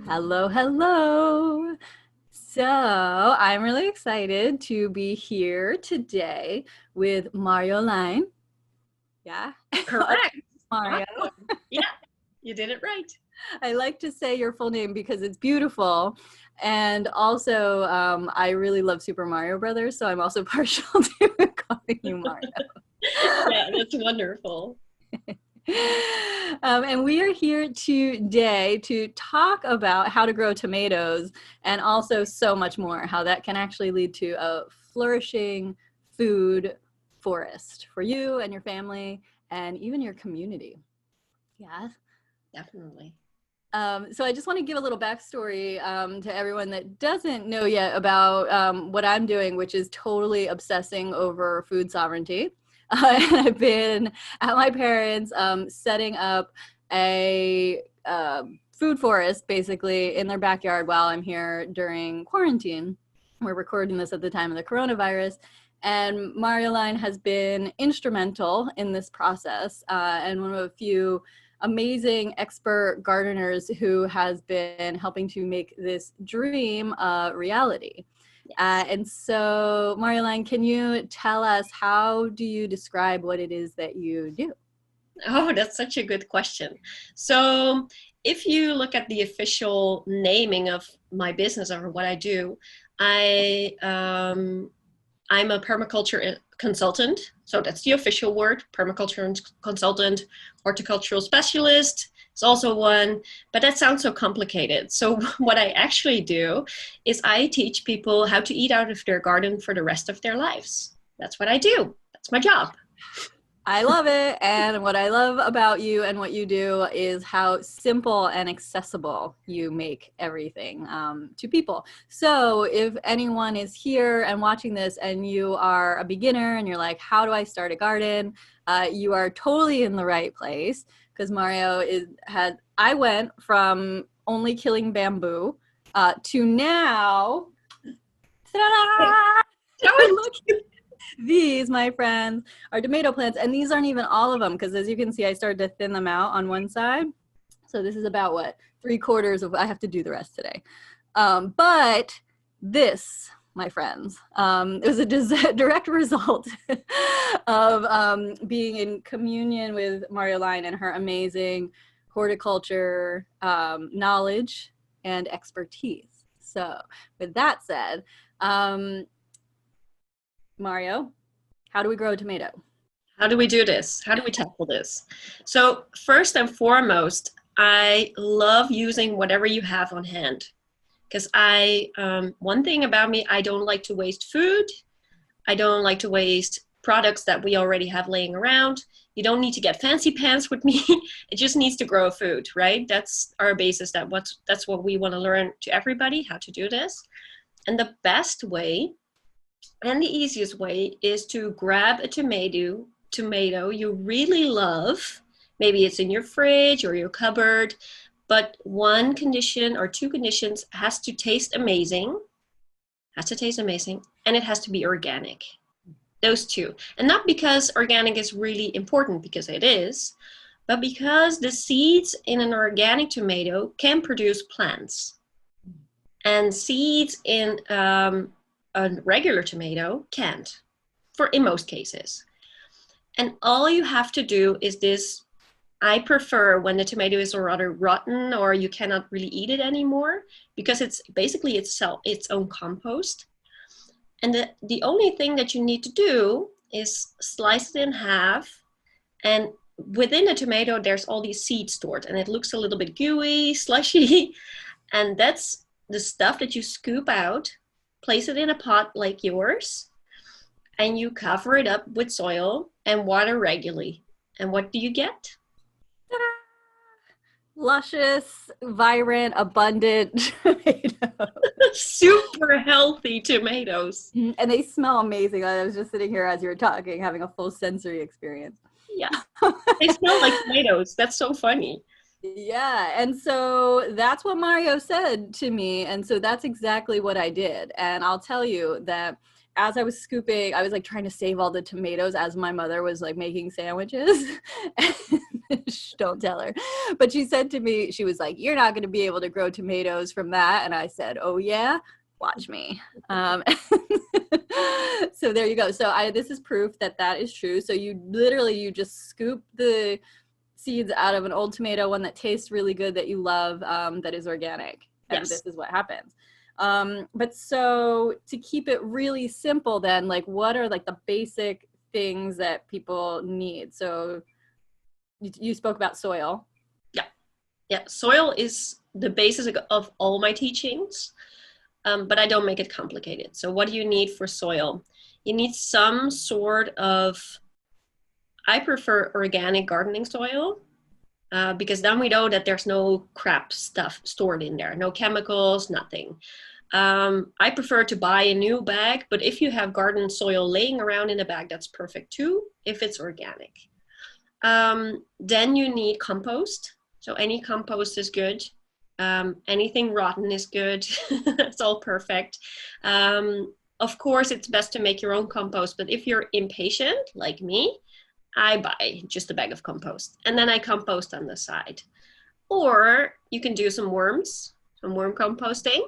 Hello, hello. So I'm really excited to be here today with Marjolein. Yeah. Correct. Mario. Awesome. Yeah, you did it right. I like to say your full name because it's beautiful. And also, I really love Super Mario Brothers, so I'm also partial to calling you Mario. Yeah, that's wonderful. And we are here today to talk about how to grow tomatoes and also so much more, how that can actually lead to a flourishing food forest for you and your family and even your community. Yeah. Definitely. So I just want to give a little backstory to everyone that doesn't know yet about what I'm doing, which is totally obsessing over food sovereignty. And I've been at my parents' setting up a food forest basically in their backyard while I'm here during quarantine. We're recording this at the time of the coronavirus. And Marjolein has been instrumental in this process and one of a few amazing expert gardeners who has been helping to make this dream a reality. Yes. And so, Marjolein, can you tell us, how do you describe what it is that you do? Oh, that's such a good question. So, if you look at the official naming of my business or what I do, I I'm a permaculture consultant. So that's the official word, permaculture consultant, horticultural specialist is also one, but that sounds so complicated. So what I actually do is I teach people how to eat out of their garden for the rest of their lives. That's what I do. That's my job. I love it. And what I love about you and what you do is how simple and accessible you make everything to people. So if anyone is here and watching this and you are a beginner and you're like, how do I start a garden? You are totally in the right place, because I went from only killing bamboo to now, ta-da! Show it. Look, these, my friends, are tomato plants, and these aren't even all of them, because as you can see, I started to thin them out on one side. So this is about what, 3/4 of, I have to do the rest today. But this, my friends, it was a direct result of being in communion with Marjolein and her amazing horticulture knowledge and expertise. So with that said, Mario, how do we grow a tomato? How do we do this? How do we tackle this? So first and foremost, I love using whatever you have on hand. Because one thing about me, I don't like to waste food. I don't like to waste products that we already have laying around. You don't need to get fancy pants with me. It just needs to grow food, right? That's our basis. That's what we want to learn to everybody, how to do this. And the best way and the easiest way is to grab a tomato you really love. Maybe it's in your fridge or your cupboard, but one condition or two conditions: has to taste amazing, and it has to be organic. Those two. And not because organic is really important, because it is, but because the seeds in an organic tomato can produce plants. And seeds in a regular tomato can't, in most cases. And all you have to do is this. I prefer when the tomato is rather rotten or you cannot really eat it anymore, because it's basically its own compost. And the only thing that you need to do is slice it in half, and within a tomato there's all these seeds stored, and it looks a little bit gooey, slushy, and that's the stuff that you scoop out, place it in a pot like yours, and you cover it up with soil and water regularly. And what do you get? Luscious, vibrant, abundant tomatoes. Super healthy tomatoes. And they smell amazing. I was just sitting here as you were talking, having a full sensory experience. Yeah, they smell like tomatoes. That's so funny. Yeah, and so that's what Mario said to me, and so that's exactly what I did. And I'll tell you that as I was scooping, I was like trying to save all the tomatoes as my mother was like making sandwiches. Shh, don't tell her. But she said to me, she was like, "You're not going to be able to grow tomatoes from that." And I said, "Oh yeah, watch me." So there you go. So this is proof that that is true. So you just scoop the seeds out of an old tomato, one that tastes really good, that you love, that is organic. And Yes. this is what happens. But so to keep it really simple then, like what are like the basic things that people need? So you spoke about soil. Yeah, soil is the basis of all my teachings, but I don't make it complicated. So what do you need for soil? You need some sort of, I prefer organic gardening soil, because then we know that there's no crap stuff stored in there, no chemicals, nothing. I prefer to buy a new bag, but if you have garden soil laying around in a bag, that's perfect too, if it's organic. Then you need compost. So any compost is good. Anything rotten is good. It's all perfect. Of course, it's best to make your own compost, but if you're impatient like me, I buy just a bag of compost and then I compost on the side. Or you can do some worm composting.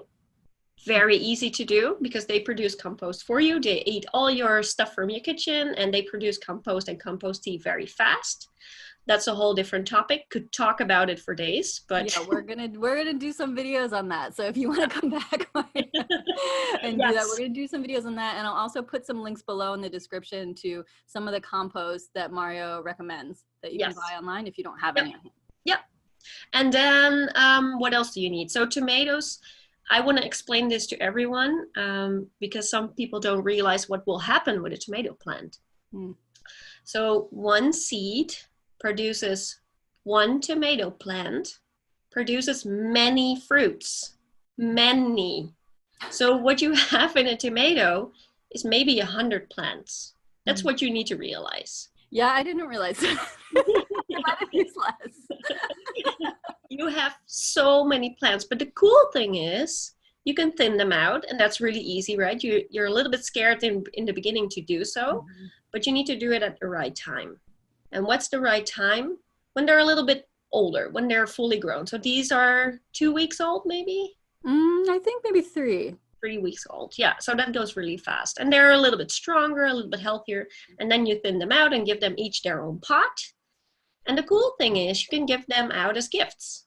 Very easy to do because they produce compost for you. They eat all your stuff from your kitchen and they produce compost and compost tea very fast. That's a whole different topic. Could talk about it for days, but yeah, we're gonna do some videos on that. So if you want to come back and do that, we're gonna do some videos on that, and I'll also put some links below in the description to some of the compost that Mario recommends that you can buy online if you don't have any. Yep. And then what else do you need? So tomatoes. I want to explain this to everyone because some people don't realize what will happen with a tomato plant. So one seed produces, one tomato plant produces many fruits, many. So what you have in a tomato is maybe 100 plants. That's what you need to realize. Yeah, I didn't realize that. You have so many plants, but the cool thing is you can thin them out, and that's really easy, right? You're a little bit scared in the beginning to do so, but you need to do it at the right time. And what's the right time? When they're a little bit older, when they're fully grown. So these are 2 weeks old, maybe? I think maybe 3. 3 weeks old. Yeah, so that goes really fast. And they're a little bit stronger, a little bit healthier. And then you thin them out and give them each their own pot. And the cool thing is you can give them out as gifts.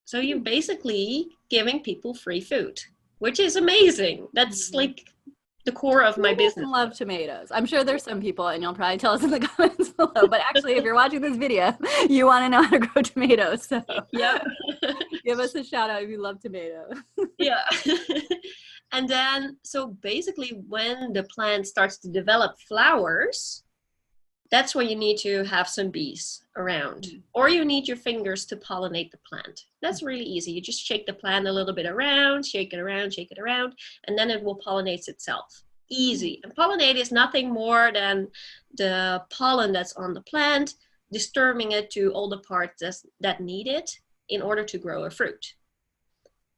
So you're basically giving people free food, which is amazing. That's like the core of my business. I love tomatoes. I'm sure there's some people, and you'll probably tell us in the comments below, but actually if you're watching this video, you want to know how to grow tomatoes. So yeah, give us a shout out if you love tomatoes. Yeah. And then, so basically when the plant starts to develop flowers, that's when you need to have some bees around, or you need your fingers to pollinate the plant. That's really easy. You just shake the plant a little bit around, shake it around, and then it will pollinate itself. Easy. And pollinate is nothing more than the pollen that's on the plant, disturbing it to all the parts that need it in order to grow a fruit.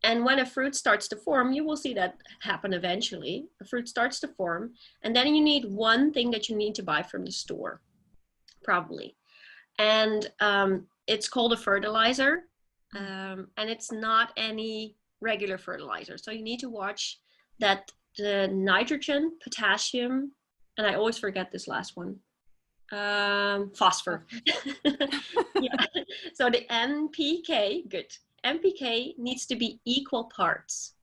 And when a fruit starts to form, you will see that happen eventually. A fruit starts to form, and then you need one thing that you need to buy from the store, probably. And it's called a fertilizer, and it's not any regular fertilizer. So you need to watch that the nitrogen, potassium, and I always forget this last one, phosphor. Yeah. So the NPK, good. NPK needs to be equal parts.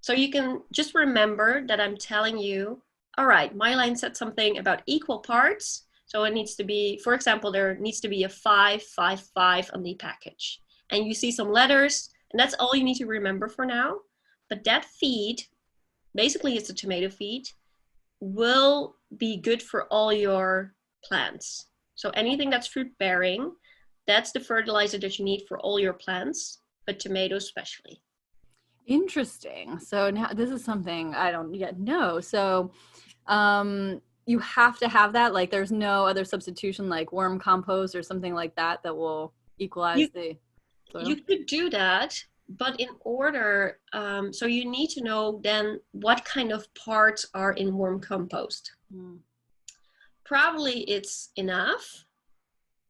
So you can just remember that I'm telling you, all right, Marjolein said something about equal parts. So it needs to be, for example, there needs to be a 555 on the package. And you see some letters, and that's all you need to remember for now. But that feed, basically it's a tomato feed, will be good for all your plants. So anything that's fruit bearing, that's the fertilizer that you need for all your plants, but tomatoes especially. Interesting. So now this is something I don't yet know. So you have to have that, like there's no other substitution like worm compost or something like that that will equalize the soil? You could do that, But in order, so you need to know then what kind of parts are in warm compost. Probably it's enough,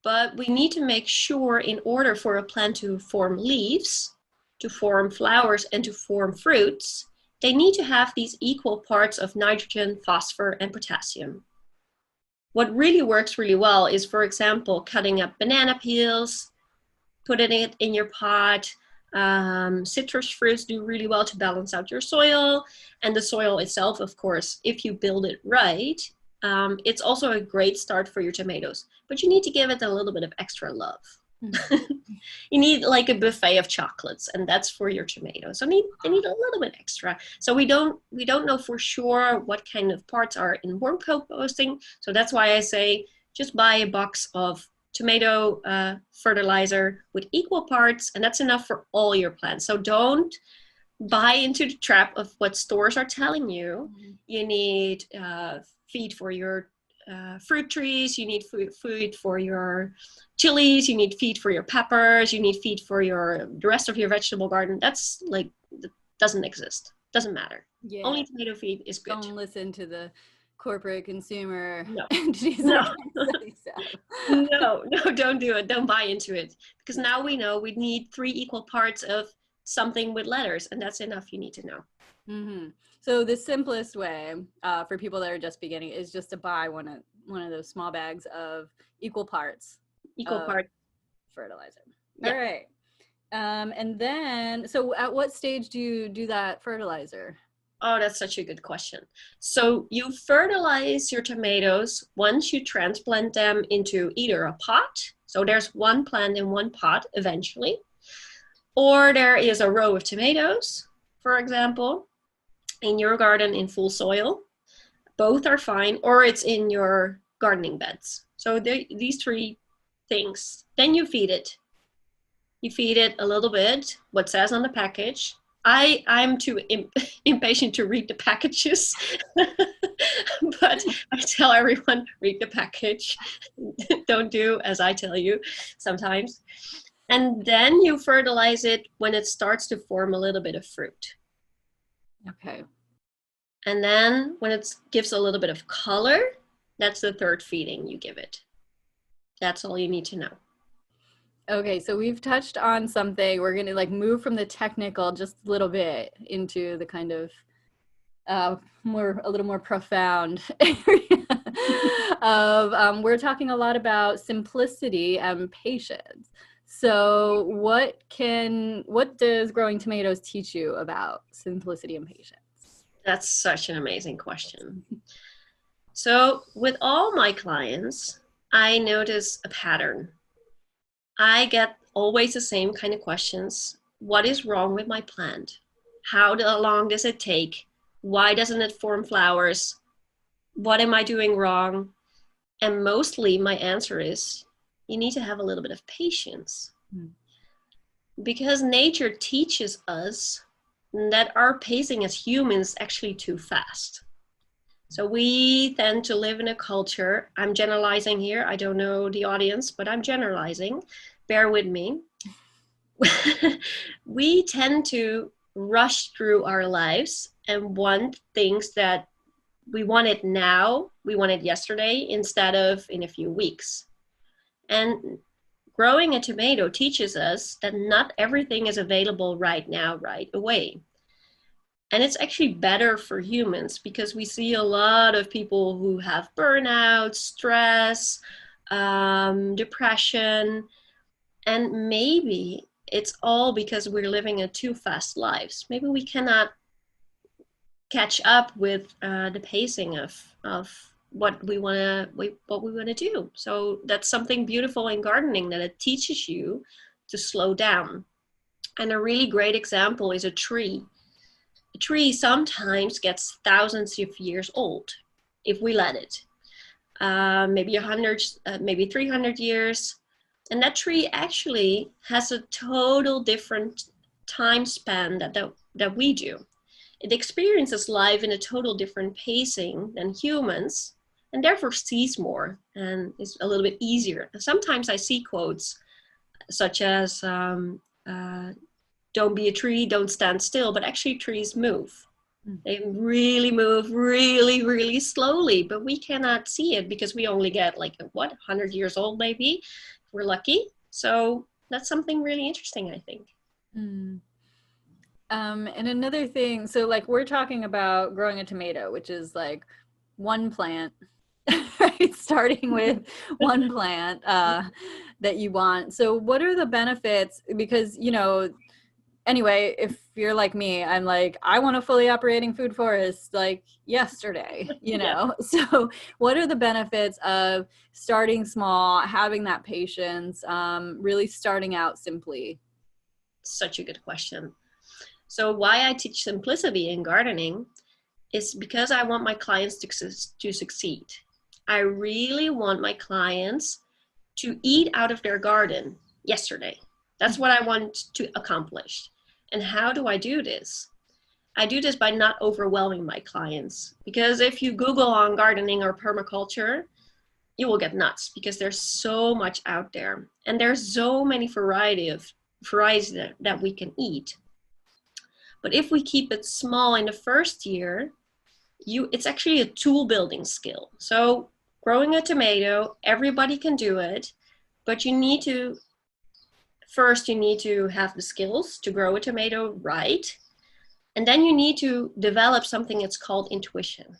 but we need to make sure in order for a plant to form leaves, to form flowers, and to form fruits, they need to have these equal parts of nitrogen, phosphor, and potassium. What really works really well is, for example, cutting up banana peels, putting it in your pot. Citrus fruits do really well to balance out your soil. And the soil itself, of course, if you build it right, it's also a great start for your tomatoes. But you need to give it a little bit of extra love. You need like a buffet of chocolates, and that's for your tomatoes. So they need a little bit extra. So we don't know for sure what kind of parts are in warm composting. So that's why I say just buy a box of tomato fertilizer with equal parts, and that's enough for all your plants. So don't buy into the trap of what stores are telling you. You need feed for your fruit trees, you need food for your chilies, you need feed for your peppers, you need feed for the rest of your vegetable garden. That's like, that doesn't exist, doesn't matter. Yeah. Only tomato feed is good. Don't listen to the corporate consumer entities. No. No, don't do it. Don't buy into it, because now we know we need 3 equal parts of something with letters, and that's enough. You need to know. So the simplest way for people that are just beginning is just to buy one of those small bags of equal parts fertilizer. Yeah. All right. And then, so at what stage do you do that fertilizer? Oh, that's such a good question. So you fertilize your tomatoes once you transplant them into either a pot. So there's one plant in one pot eventually, or there is a row of tomatoes, for example, in your garden in full soil. Both are fine, or it's in your gardening beds. So these 3 things. Then you feed it. You feed it a little bit, what says on the package. I'm too impatient to read the packages, but I tell everyone, read the package. Don't do as I tell you sometimes. And then you fertilize it when it starts to form a little bit of fruit. Okay. And then when it gives a little bit of color, that's the 3rd feeding you give it. That's all you need to know. Okay, so we've touched on something. We're going to like move from the technical just a little bit into the kind of a little more profound area of we're talking a lot about simplicity and patience. So what does growing tomatoes teach you about simplicity and patience? That's such an amazing question. So with all my clients, I notice a pattern. I get always the same kind of questions. What is wrong with my plant? How long does it take? Why doesn't it form flowers? What am I doing wrong? And mostly my answer is, you need to have a little bit of patience. Because nature teaches us that our pacing as humans is actually too fast. So we tend to live in a culture, I'm generalizing here, I don't know the audience, but I'm generalizing, bear with me. We tend to rush through our lives and want things that we want it now, we want it yesterday, instead of in a few weeks. And growing a tomato teaches us that not everything is available right now, right away. And it's actually better for humans, because we see a lot of people who have burnout, stress, depression, and maybe it's all because we're living a too fast lives. Maybe we cannot catch up with the pacing of what we want to do. So that's something beautiful in gardening, that it teaches you to slow down. And a really great example is a tree. A tree sometimes gets thousands of years old if we let it. Maybe 100, maybe 300 years. And that tree actually has a total different time span that we do. It experiences life in a total different pacing than humans, and therefore sees more and is a little bit easier. Sometimes I see quotes such as, don't be a tree, don't stand still, but actually trees move. Mm. They really move really, really slowly, but we cannot see it because we only get like, what, 100 years old maybe, if we're lucky. So that's something really interesting, I think. Mm. And another thing, so like we're talking about growing a tomato, which is like one plant, right? Starting with one plant that you want. So what are the benefits? Because, you know, anyway, if you're like me, I'm like, I want a fully operating food forest like yesterday, you know? Yeah. So what are the benefits of starting small, having that patience, really starting out simply? Such a good question. So why I teach simplicity in gardening is because I want my clients to succeed. I really want my clients to eat out of their garden yesterday. That's what I want to accomplish. And how do I do this? I do this by not overwhelming my clients. Because if you Google on gardening or permaculture, you will get nuts because there's so much out there. And there's so many varieties that we can eat. But if we keep it small in the first year, it's actually a tool building skill. So growing a tomato, everybody can do it, but you need to have the skills to grow a tomato right. And then you need to develop something that's called intuition.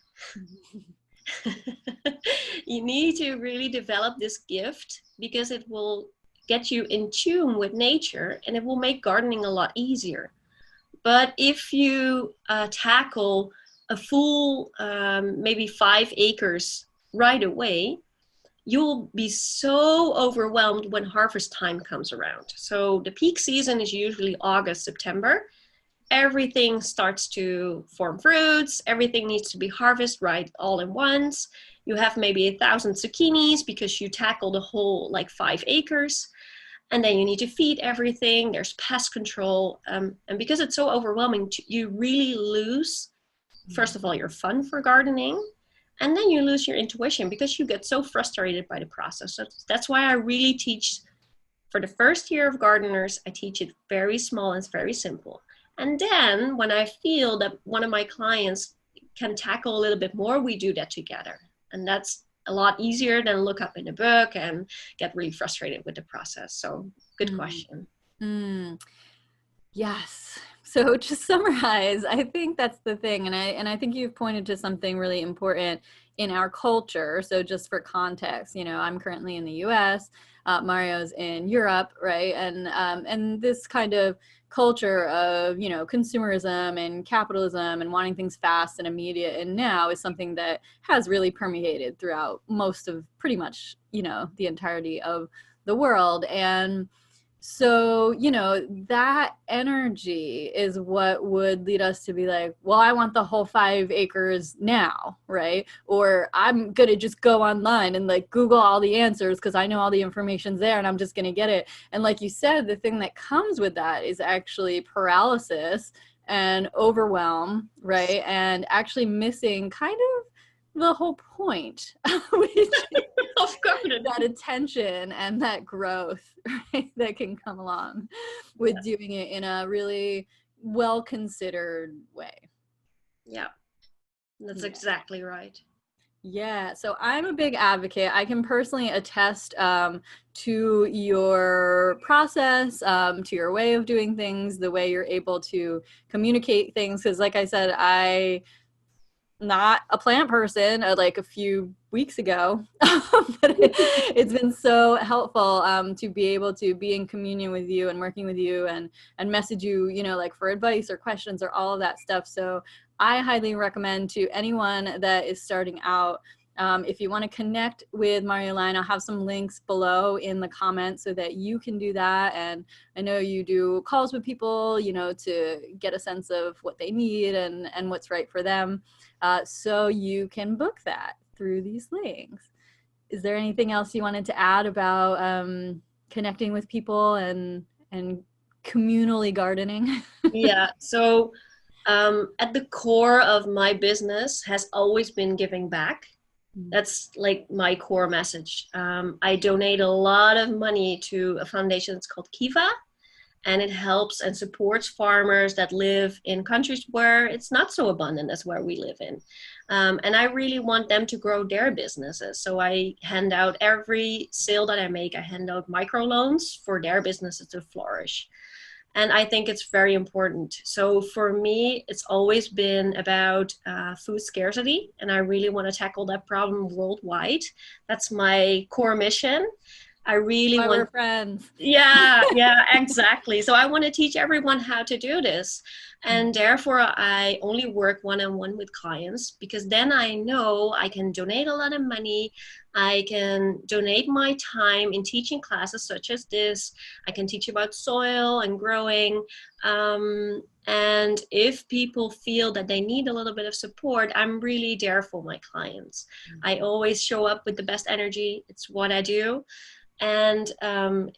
You need to really develop this gift because it will get you in tune with nature and it will make gardening a lot easier. But if you tackle a full, maybe 5 acres right away, you'll be so overwhelmed when harvest time comes around. So the peak season is usually August, September. Everything starts to form fruits. Everything needs to be harvested right all in once. You have maybe 1,000 zucchinis because you tackle the whole like 5 acres. And then you need to feed everything. There's pest control. And because it's so overwhelming, you really lose, first of all, your fun for gardening. And then you lose your intuition because you get so frustrated by the process. So that's why I really teach, for the first year of gardeners, I teach it very small and it's very simple. And then when I feel that one of my clients can tackle a little bit more, we do that together. And that's a lot easier than look up in a book and get really frustrated with the process. So good question. Yes. So to summarize, I think that's the thing. And I think you've pointed to something really important in our culture. So just for context, you know, I'm currently in the US, Mario's in Europe, right? And this kind of culture of, you know, consumerism and capitalism and wanting things fast and immediate and now is something that has really permeated throughout most of pretty much, you know, the entirety of the world. And so, you know, that energy is what would lead us to be like, well, I want the whole 5 acres now, right? Or I'm going to just go online and like Google all the answers because I know all the information's there and I'm just going to get it. And like you said, the thing that comes with that is actually paralysis and overwhelm, right? And actually missing kind of the whole point, which Of course. that attention and that growth, right, that can come along with doing it in a really well-considered way. Yeah, that's exactly right. Yeah, so I'm a big advocate. I can personally attest to your process, to your way of doing things, the way you're able to communicate things. Because like I said, not a plant person like a few weeks ago, but it's been so helpful to be able to be in communion with you and working with you and message you, you know, like for advice or questions or all of that stuff. So I highly recommend to anyone that is starting out, if you want to connect with Marjolein, I'll have some links below in the comments so that you can do that. And I know you do calls with people, you know, to get a sense of what they need and what's right for them. So you can book that through these links. Is there anything else you wanted to add about connecting with people and communally gardening? Yeah, so at the core of my business has always been giving back. That's like my core message. I donate a lot of money to a foundation that's called Kiva. and it helps and supports farmers that live in countries where it's not so abundant as where we live in. And I really want them to grow their businesses. So I hand out every sale that I make, I hand out microloans for their businesses to flourish. And I think it's very important. So for me, it's always been about food scarcity, and I really want to tackle that problem worldwide. That's my core mission. I really Why want. we're friends. Yeah, exactly. So I want to teach everyone how to do this. And therefore, I only work one-on-one with clients, because then I know I can donate a lot of money. I can donate my time in teaching classes such as this. I can teach about soil and growing. And if people feel that they need a little bit of support, I'm really there for my clients. I always show up with the best energy. It's what I do. And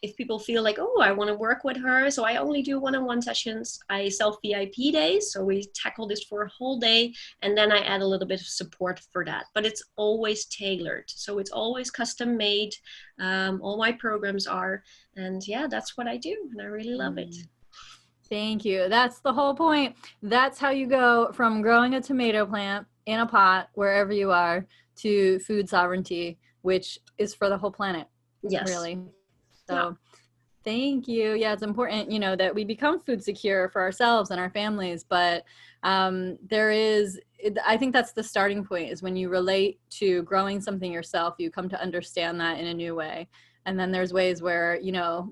if people feel like, oh, I want to work with her, so I only do one-on-one sessions. I sell VIP days, so we tackle this for a whole day, and then I add a little bit of support for that. But it's always tailored, so it's always custom made. All my programs are, and yeah, that's what I do, and I really love it. Thank you. That's the whole point. That's how you go from growing a tomato plant in a pot, wherever you are, to food sovereignty, which is for the whole planet. Yes. Really. So thank you. Yeah, it's important, that we become food secure for ourselves and our families. But I think that's the starting point, is when you relate to growing something yourself, you come to understand that in a new way. And then there's ways where,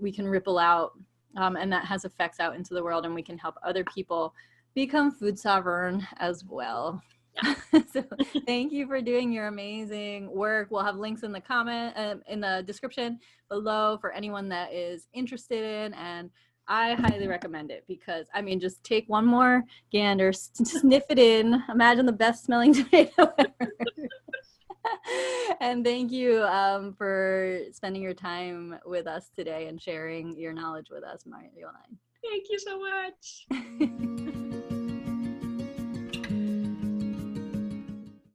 we can ripple out, and that has effects out into the world, and we can help other people become food sovereign as well. Yeah. So thank you for doing your amazing work. We'll have links in the description below for anyone that is interested in, and I highly recommend it, because just take one more gander, sniff it in, imagine the best smelling tomato ever. And thank you for spending your time with us today and sharing your knowledge with us, Marjolein. Thank you so much.